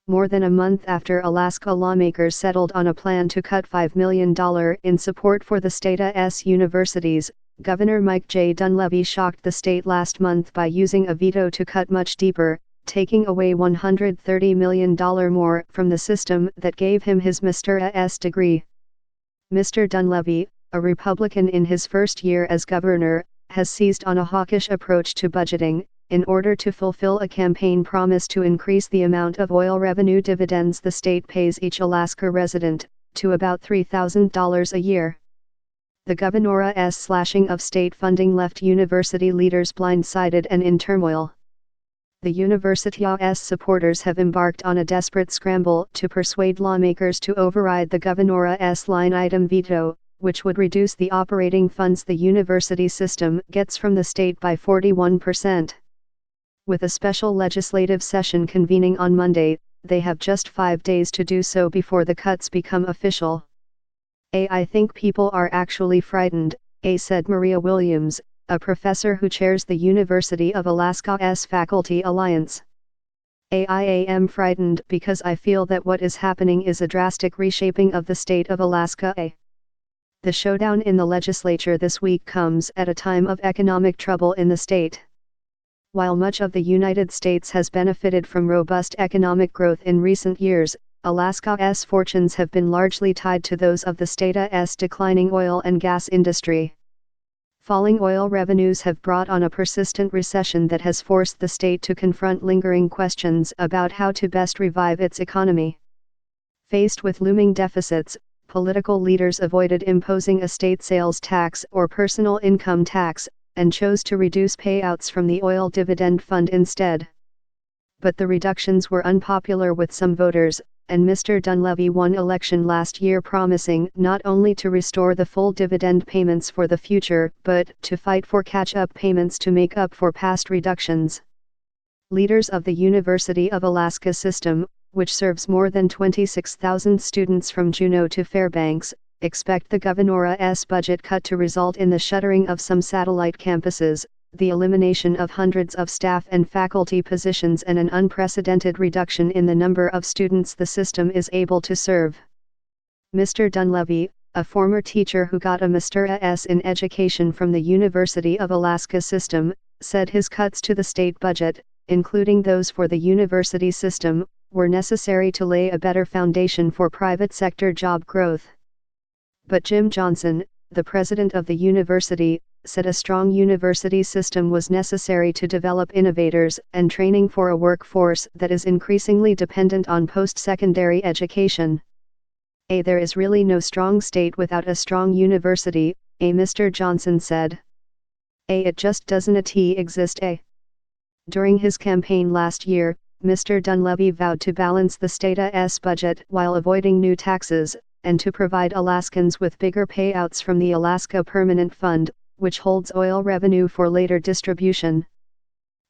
More than a month after Alaska lawmakers settled on a plan to cut $5 million in support for the state's universities, Governor Mike J. Dunleavy shocked the state last month by using a veto to cut much deeper, taking away $130 million more from the system that gave him his Mr.'s degree. Mr. Dunleavy, a Republican in his first year as governor, has seized on a hawkish approach to budgeting, in order to fulfill a campaign promise to increase the amount of oil revenue dividends the state pays each Alaska resident, to about $3,000 a year. The governor's slashing of state funding left university leaders blindsided and in turmoil. The university's supporters have embarked on a desperate scramble to persuade lawmakers to override the governor's line item veto, which would reduce the operating funds the university system gets from the state by 41%. With a special legislative session convening on Monday, they have just 5 days to do so before the cuts become official. I think people are actually frightened, said Maria Williams, a professor who chairs the University of Alaska's Faculty Alliance. I am frightened because I feel that what is happening is a drastic reshaping of the state of Alaska. The showdown in the legislature this week comes at a time of economic trouble in the state. While much of the United States has benefited from robust economic growth in recent years, Alaska's fortunes have been largely tied to those of the state's declining oil and gas industry. Falling oil revenues have brought on a persistent recession that has forced the state to confront lingering questions about how to best revive its economy. Faced with looming deficits, political leaders avoided imposing a state sales tax or personal income tax, and chose to reduce payouts from the oil dividend fund instead. But the reductions were unpopular with some voters, and Mr. Dunleavy won election last year promising not only to restore the full dividend payments for the future but to fight for catch-up payments to make up for past reductions. Leaders of the University of Alaska system, which serves more than 26,000 students from Juneau to Fairbanks, expect the governor's budget cut to result in the shuttering of some satellite campuses, the elimination of hundreds of staff and faculty positions, and an unprecedented reduction in the number of students the system is able to serve. Mr. Dunleavy, a former teacher who got a Mr.'s in education from the University of Alaska system, said his cuts to the state budget, including those for the university system, were necessary to lay a better foundation for private sector job growth. But Jim Johnson, the president of the university, said a strong university system was necessary to develop innovators and training for a workforce that is increasingly dependent on post-secondary education. There is really no strong state without a strong university, Mr. Johnson said. It just doesn't exist. During his campaign last year, Mr. Dunleavy vowed to balance the state's budget while avoiding new taxes, and to provide Alaskans with bigger payouts from the Alaska Permanent Fund, which holds oil revenue for later distribution.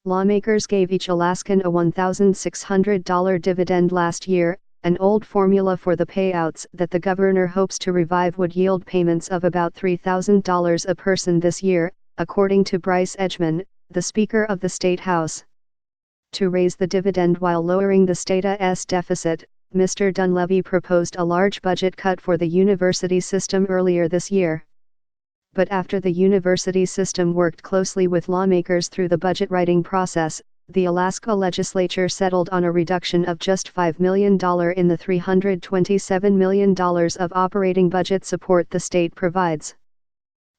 Lawmakers gave each Alaskan a $1,600 dividend last year, an old formula for the payouts that the governor hopes to revive would yield payments of about $3,000 a person this year, according to Bryce Edgman, the Speaker of the State House. To raise the dividend while lowering the state's deficit, Mr. Dunleavy proposed a large budget cut for the university system earlier this year. But after the university system worked closely with lawmakers through the budget writing process, the Alaska legislature settled on a reduction of just $5 million in the $327 million of operating budget support the state provides.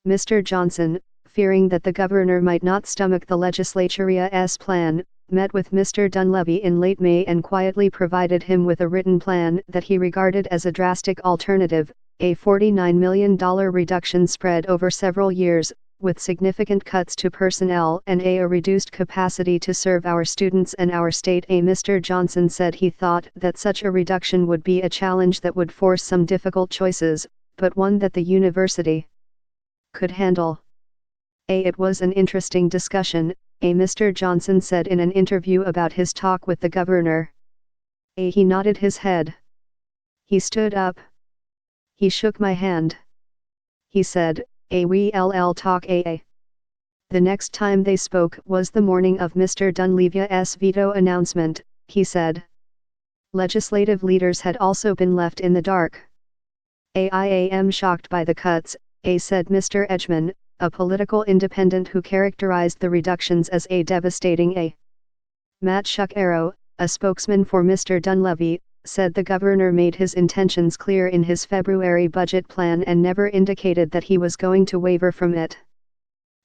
Mr. Johnson, fearing that the governor might not stomach the legislature's plan, met with Mr. Dunleavy in late May and quietly provided him with a written plan that he regarded as a drastic alternative, a $49 million reduction spread over several years, with significant cuts to personnel and a reduced capacity to serve our students and our state. Mr. Johnson said he thought that such a reduction would be a challenge that would force some difficult choices, but one that the university could handle. It was an interesting discussion, Mr. Johnson said in an interview about his talk with the governor. He nodded his head. He stood up. He shook my hand. He said, we'll talk. The next time they spoke was the morning of Mr. Dunleavy's veto announcement, he said. Legislative leaders had also been left in the dark. "I am shocked by the cuts," said Mr. Edgman, a political independent who characterized the reductions as devastating. Matt Shuckero, a spokesman for Mr. Dunleavy, said the governor made his intentions clear in his February budget plan and never indicated that he was going to waver from it.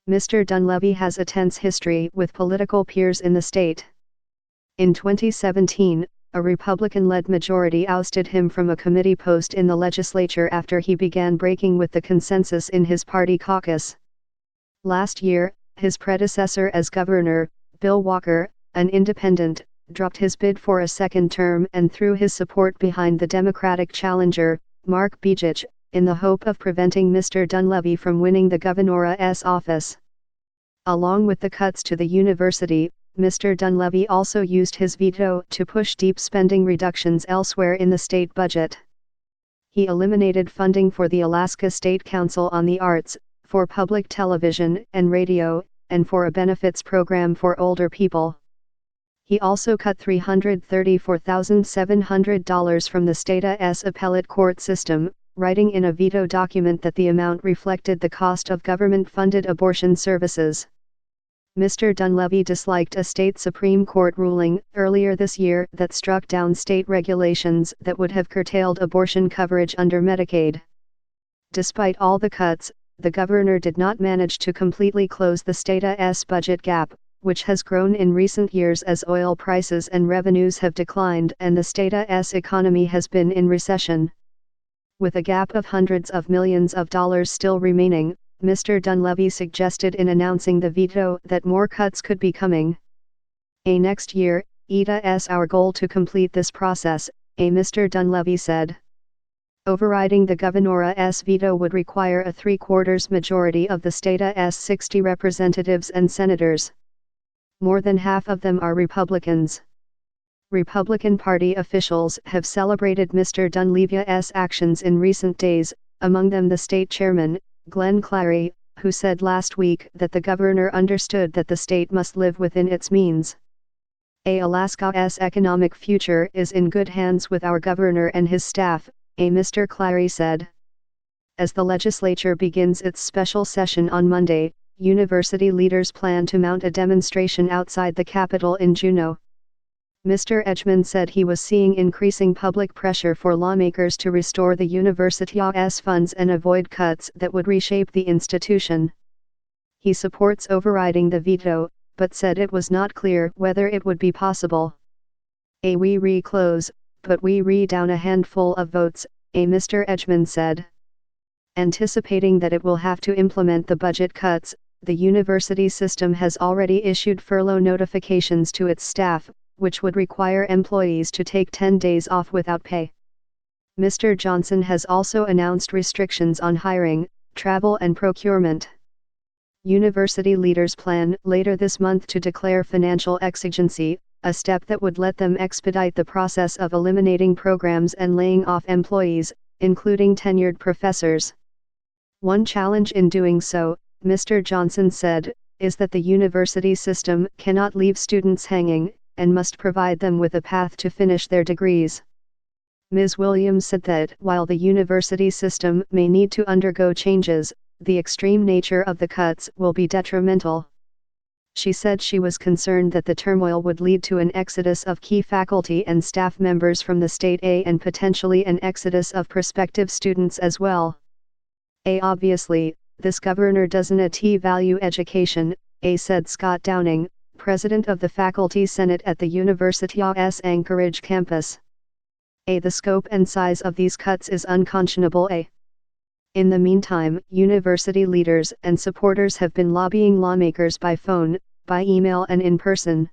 Mr. Dunleavy has a tense history with political peers in the state. In 2017, a Republican-led majority ousted him from a committee post in the legislature after he began breaking with the consensus in his party caucus. Last year, his predecessor as governor, Bill Walker, an independent, dropped his bid for a second term and threw his support behind the Democratic challenger, Mark Begich, in the hope of preventing Mr. Dunleavy from winning the governor's office. Along with the cuts to the university, Mr. Dunleavy also used his veto to push deep spending reductions elsewhere in the state budget. He eliminated funding for the Alaska State Council on the Arts, for public television and radio, and for a benefits program for older people. He also cut $334,700 from the state's appellate court system, writing in a veto document that the amount reflected the cost of government-funded abortion services. Mr. Dunleavy disliked a state Supreme Court ruling earlier this year that struck down state regulations that would have curtailed abortion coverage under Medicaid. Despite all the cuts, the governor did not manage to completely close the state's budget gap, which has grown in recent years as oil prices and revenues have declined and the state's economy has been in recession. With a gap of hundreds of millions of dollars still remaining, Mr. Dunleavy suggested in announcing the veto that more cuts could be coming. Next year, it's our goal to complete this process, Mr. Dunleavy said. Overriding the governor's veto would require a 3/4 majority of the state's 60 representatives and senators. More than half of them are Republicans. Republican Party officials have celebrated Mr. Dunleavy's actions in recent days, among them the state chairman, Glenn Clary, who said last week that the governor understood that the state must live within its means. Alaska's economic future is in good hands with our governor and his staff, Mr. Clary said. As the legislature begins its special session on Monday, university leaders plan to mount a demonstration outside the Capitol in Juneau. Mr. Edgman said he was seeing increasing public pressure for lawmakers to restore the university's funds and avoid cuts that would reshape the institution. He supports overriding the veto, but said it was not clear whether it would be possible. We re-close, but we re-down a handful of votes, Mr. Edgman said. Anticipating that it will have to implement the budget cuts, the university system has already issued furlough notifications to its staff, which would require employees to take 10 days off without pay. Mr. Johnson has also announced restrictions on hiring, travel and procurement. University leaders plan later this month to declare financial exigency, a step that would let them expedite the process of eliminating programs and laying off employees, including tenured professors. One challenge in doing so, Mr. Johnson said, is that the university system cannot leave students hanging, and must provide them with a path to finish their degrees. Ms. Williams said that while the university system may need to undergo changes, the extreme nature of the cuts will be detrimental. She said she was concerned that the turmoil would lead to an exodus of key faculty and staff members from the state and potentially an exodus of prospective students as well. Obviously, this governor doesn't value education, said Scott Downing, president of the Faculty Senate at the university's Anchorage campus. The scope and size of these cuts is unconscionable. In the meantime, university leaders and supporters have been lobbying lawmakers by phone, by email and in person.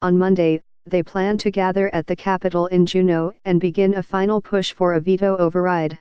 On Monday, they plan to gather at the Capitol in Juneau and begin a final push for a veto override.